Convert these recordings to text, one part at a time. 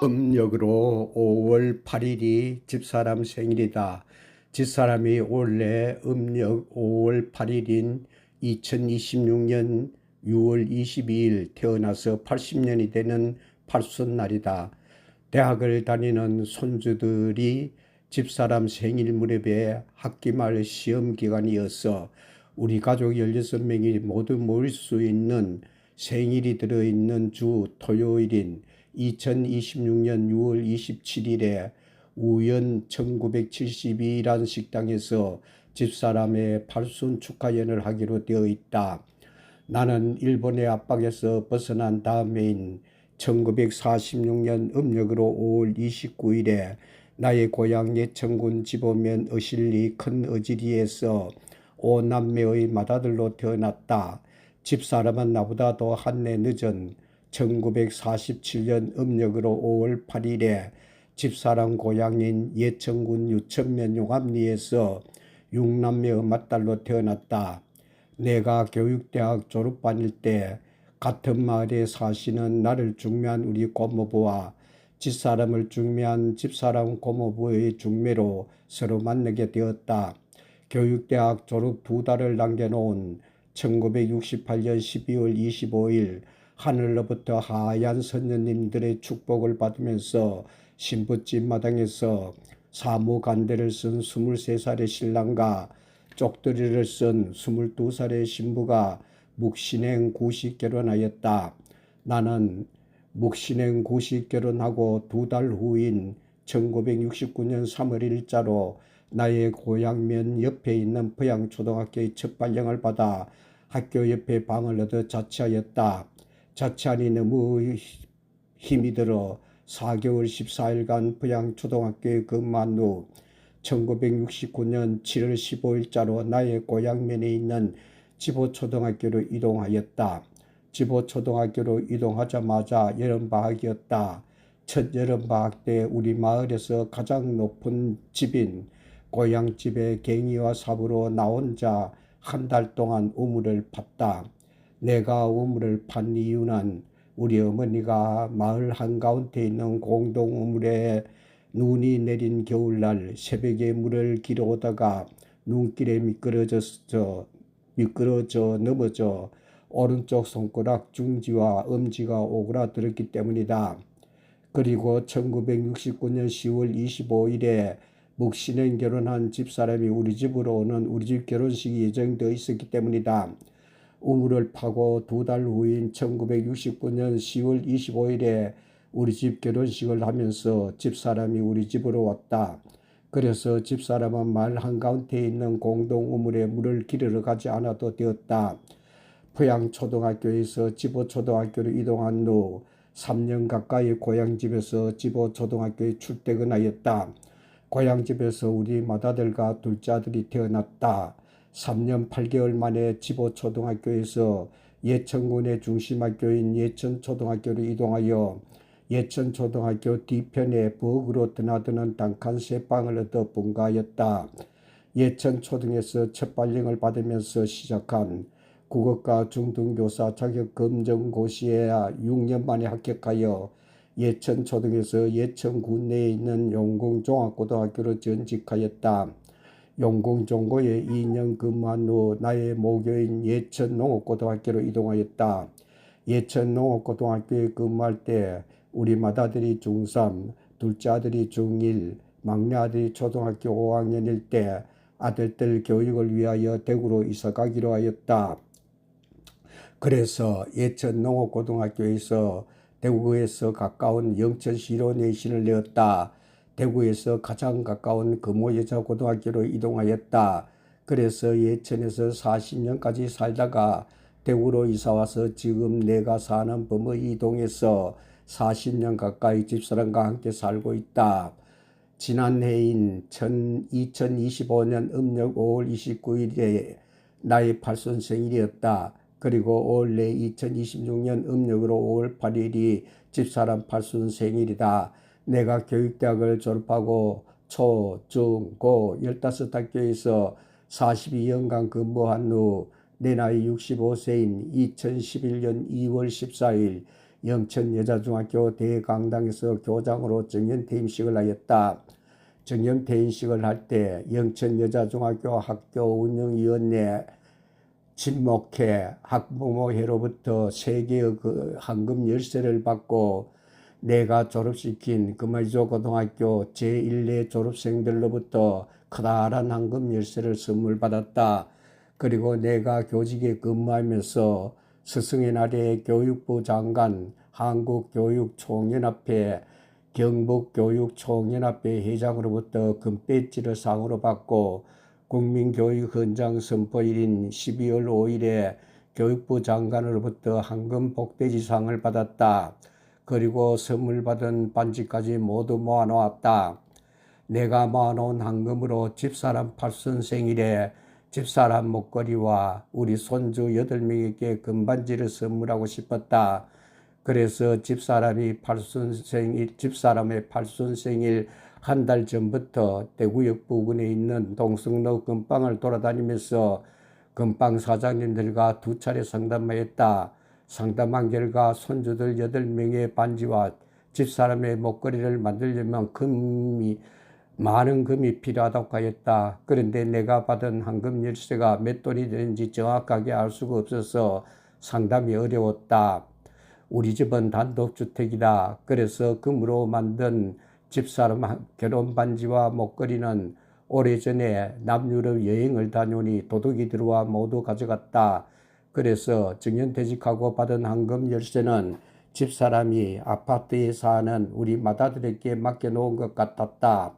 음력으로 5월 8일이 집사람 생일이다. 집사람이 원래 음력 5월 8일인 2026년 6월 22일 태어나서 80년이 되는 팔순날이다. 대학을 다니는 손주들이 집사람 생일 무렵에 학기말 시험 기간이어서 우리 가족 16명이 모두 모일 수 있는 생일이 들어있는 주 토요일인 2026년 6월 27일에 우연 1972라는 식당에서 집사람의 팔순 축하연을 하기로 되어 있다. 나는 일본의 압박에서 벗어난 다음해인 1946년 음력으로 5월 29일에 나의 고향 예천군 지보면 어실리 큰 어지리에서 5남매의 맏아들로 태어났다. 집사람은 나보다 더 한 해 늦은 1947년 음력으로 5월 8일에 집사람 고향인 예천군 유천면 용암리에서 6남매의 맏딸로 태어났다. 내가 교육대학 졸업반일 때 같은 마을에 사시는 나를 중매한 우리 고모부와 집사람을 중매한 집사람 고모부의 중매로 서로 만나게 되었다. 교육대학 졸업 2달을 남겨놓은 1968년 12월 25일 하늘로부터 하얀 선녀님들의 축복을 받으면서 신부집 마당에서 사무간대를 쓴 23살의 신랑과 쪽두리를 쓴 22살의 신부가 묵신행 구식 결혼하였다. 나는 묵신행 구식 결혼하고 2달 후인 1969년 3월 1일자로 나의 고향면 옆에 있는 포양초등학교의 첫 발령을 받아 학교 옆에 방을 얻어 자취하였다. 자취하니 너무 힘이 들어 4개월 14일간 포양초등학교에 근무한 후 1969년 7월 15일자로 나의 고향면에 있는 지보초등학교로 이동하였다. 지보초등학교로 이동하자마자 여름방학이었다. 첫 여름방학 때 우리 마을에서 가장 높은 집인 고향집에 갱이와 삽으로 나 혼자 한 달 동안 우물을 팠다. 내가 우물을 판 이유는 우리 어머니가 마을 한가운데 있는 공동 우물에 눈이 내린 겨울날 새벽에 물을 길어오다가 눈길에 미끄러져 넘어져 오른쪽 손가락 중지와 엄지가 오그라들었기 때문이다. 그리고 1969년 10월 25일에 묵신행 결혼한 집사람이 우리 집으로 오는 우리 집 결혼식이 예정되어 있었기 때문이다. 우물을 파고 2달 후인 1969년 10월 25일에 우리 집 결혼식을 하면서 집사람이 우리 집으로 왔다. 그래서 집사람은 마을 한가운데 있는 공동 우물에 물을 기르러 가지 않아도 되었다. 포양초등학교에서 지보초등학교로 이동한 후 3년 가까이 고향집에서 지보초등학교에 출퇴근하였다. 고향집에서 우리 맏아들과 둘째 아들이 태어났다. 3년 8개월 만에 지보초등학교에서 예천군의 중심학교인 예천초등학교로 이동하여 예천초등학교 뒤편에 부엌으로 드나드는 단칸 세 방을 얻어 분가하였다. 예천초등에서 첫 발령을 받으면서 시작한 국어과 중등교사 자격 검정고시에 6년 만에 합격하여 예천초등에서 예천군 내에 있는 용궁종합고등학교로 전직하였다. 용궁종고에 2년 근무한 후 나의 모교인 예천농업고등학교로 이동하였다. 예천농업고등학교에 근무할 때 우리 맏아들이 중3, 둘째 아들이 중1, 막내 아들이 초등학교 5학년일 때 아들들 교육을 위하여 대구로 이사가기로 하였다. 그래서 예천농업고등학교에서 대구에서 가까운 영천시로 내신을 내었다. 대구에서 가장 가까운 금호여자고등학교로 이동하였다. 그래서 예천에서 40년까지 살다가 대구로 이사와서 지금 내가 사는 범어이동에서 40년 가까이 집사람과 함께 살고 있다. 지난해인 2025년 음력 5월 29일에 나의 팔순 생일이었다. 그리고 올해 2026년 음력으로 5월 8일이 집사람 팔순 생일이다. 내가 교육대학을 졸업하고 초, 중, 고 15학교에서 42년간 근무한 후 내 나이 65세인 2011년 2월 14일 영천여자중학교 대강당에서 교장으로 정년퇴임식을 하였다. 정년퇴임식을 할 때 영천여자중학교 학교운영위원회 친목회 학부모회로부터 3개의 그 황금 열쇠를 받고 내가 졸업시킨 금화이조 고등학교 제1회 졸업생들로부터 커다란 황금 열쇠를 선물 받았다. 그리고 내가 교직에 근무하면서 스승의 날에 교육부 장관, 한국교육총연합회, 경북교육총연합회 회장으로부터 금배지를 상으로 받고 국민교육 헌장 선포일인 12월 5일에 교육부 장관으로부터 황금 복돼지상을 받았다. 그리고 선물 받은 반지까지 모두 모아놓았다. 내가 모아놓은 황금으로 집사람 팔순 생일에 집사람 목걸이와 우리 손주 8명에게 금반지를 선물하고 싶었다. 그래서 집사람의 팔순 생일 한 달 전부터 대구역 부근에 있는 동성로 금방을 돌아다니면서 금방 사장님들과 2차례 상담하였다. 상담한 결과 손주들 8명의 반지와 집사람의 목걸이를 만들려면 많은 금이 필요하다고 하였다. 그런데 내가 받은 황금 열쇠가 몇 돈이 되는지 정확하게 알 수가 없어서 상담이 어려웠다. 우리 집은 단독주택이다. 그래서 금으로 만든 집사람 결혼 반지와 목걸이는 오래전에 남유럽 여행을 다녀오니 도둑이 들어와 모두 가져갔다. 그래서 정년퇴직하고 받은 황금 열쇠는 집사람이 아파트에 사는 우리 맏아들에게 맡겨놓은 것 같았다.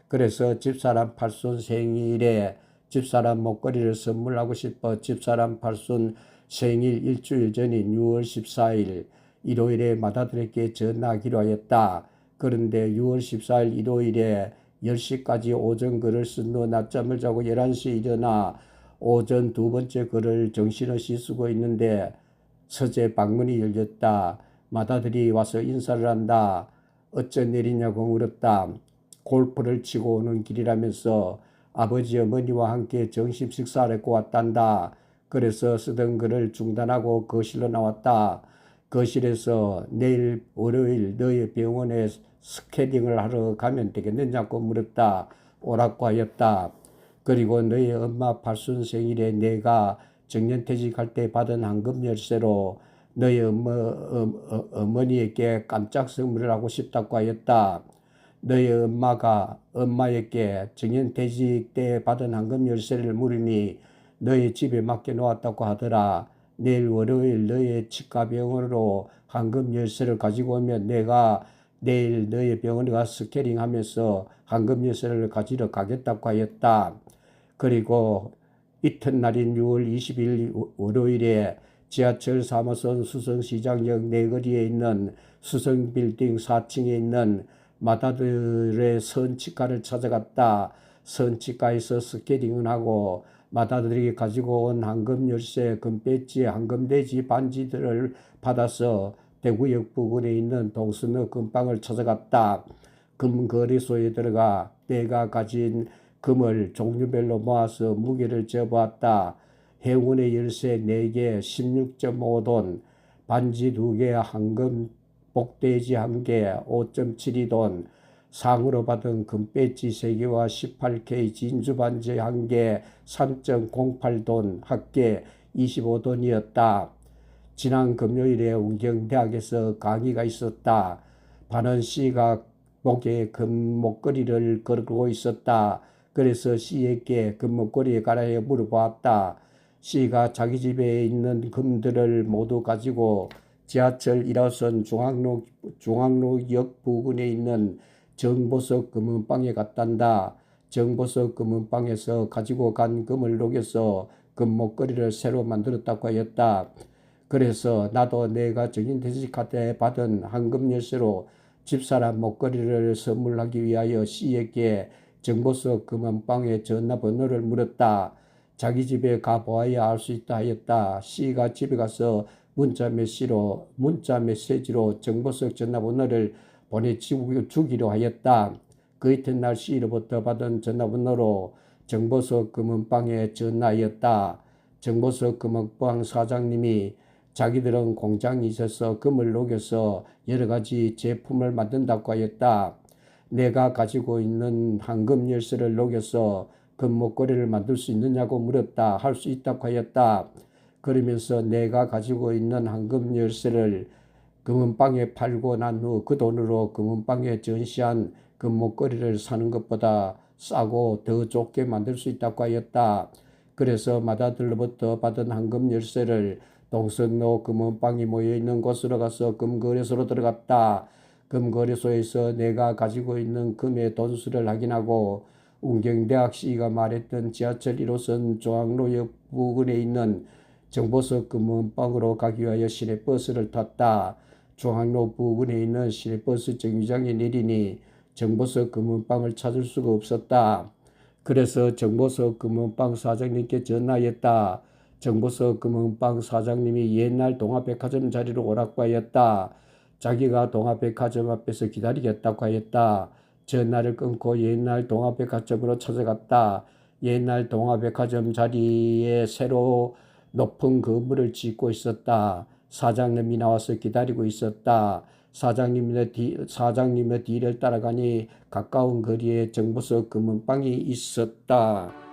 그래서 집사람 팔순 생일에 집사람 목걸이를 선물하고 싶어 집사람 팔순 생일 일주일 전인 6월 14일 일요일에 맏아들에게 전화하기로 하였다. 그런데 6월 14일 일요일에 10시까지 오전 글을 쓴 후 낮잠을 자고 11시에 일어나 오전 두 번째 글을 정신없이 쓰고 있는데 서재 방문이 열렸다. 맏아들이 와서 인사를 한다. 어쩐 일이냐고 물었다. 골프를 치고 오는 길이라면서 아버지 어머니와 함께 점심 식사를 했고 왔단다. 그래서 쓰던 글을 중단하고 거실로 나왔다. 거실에서 내일 월요일 너희 병원에 스캐닝을 하러 가면 되겠느냐고 물었다. 오라고 하였다. 그리고 너희 엄마 팔순 생일에 내가 정년퇴직할 때 받은 황금 열쇠로 너희 어머니에게 깜짝 선물을 하고 싶다고 하였다. 너희 엄마가 엄마에게 정년퇴직 때 받은 황금 열쇠를 물으니 너희 집에 맡겨놓았다고 하더라. 내일 월요일 너희 치과병원으로 황금 열쇠를 가지고 오면 내가 내일 너희 병원에 가서 스캐닝하면서 황금 열쇠를 가지러 가겠다고 하였다. 그리고 이튿날인 6월 20일 월요일에 지하철 3호선 수성시장역 내거리에 있는 수성빌딩 4층에 있는 맏아들의 선치과를 찾아갔다. 선치과에서 스캐닝을 하고 맏아들이 가지고 온 황금 열쇠, 금배지, 황금돼지 반지들을 받아서 대구역 부근에 있는 동성로 금방을 찾아갔다. 금거래소에 들어가 내가 가진 금을 종류별로 모아서 무게를 재보았다. 행운의 열쇠 4개 16.5돈, 반지 2개, 황금 복돼지 1개 5.72돈, 상으로 받은 금배지 3개와 18K 진주반지 1개 3.08돈, 합계 25돈이었다. 지난 금요일에 운경대학에서 강의가 있었다. 반은 씨가 목에 금 목걸이를 걸고 있었다. 그래서 씨에게 금 목걸이에 관하여 물어보았다. 씨가 자기 집에 있는 금들을 모두 가지고 지하철 1호선 중앙로역 부근에 있는 정보석 금은방에 갔단다. 정보석 금은방에서 가지고 간 금을 녹여서 금 목걸이를 새로 만들었다고 하였다. 그래서 나도 내가 정년퇴직할 때 받은 황금 열쇠로 집사람 목걸이를 선물하기 위하여 씨에게 정보석 금은방의 전화번호를 물었다. 자기 집에 가보아야 알 수 있다 하였다. 씨가 집에 가서 문자 메시지로 정보석 전화번호를 보내주기로 하였다. 그 이튿날 씨로부터 받은 전화번호로 정보석 금은방에 전화하였다. 정보석 금은방 사장님이 자기들은 공장이 있어서 금을 녹여서 여러 가지 제품을 만든다고 하였다. 내가 가지고 있는 황금 열쇠를 녹여서 금목걸이를 만들 수 있느냐고 물었다. 할 수 있다고 하였다. 그러면서 내가 가지고 있는 황금 열쇠를 금은방에 팔고 난 후 그 돈으로 금은방에 전시한 금목걸이를 사는 것보다 싸고 더 좋게 만들 수 있다고 하였다. 그래서 마다들로부터 받은 황금 열쇠를 동성로 금은방이 모여있는 곳으로 가서 금거래소로 들어갔다. 금거래소에서 내가 가지고 있는 금의 돈수를 확인하고 운경대학 씨가 말했던 지하철 1호선 중앙로역 부근에 있는 정보석 금은방으로 가기 위하여 시내버스를 탔다. 중앙로 부근에 있는 시내버스 정류장에 내리니 정보석 금은방을 찾을 수가 없었다. 그래서 정보석 금은방 사장님께 전화했다. 정보석 금은방 사장님이 옛날 동화백화점 자리로 오라고 하였다. 자기가 동화백화점 앞에서 기다리겠다고 하였다. 전화를 끊고 옛날 동화백화점으로 찾아갔다. 옛날 동화백화점 자리에 새로 높은 건물을 짓고 있었다. 사장님이 나와서 기다리고 있었다. 사장님의 뒤를 따라가니 가까운 거리에 정보석 금은방이 있었다.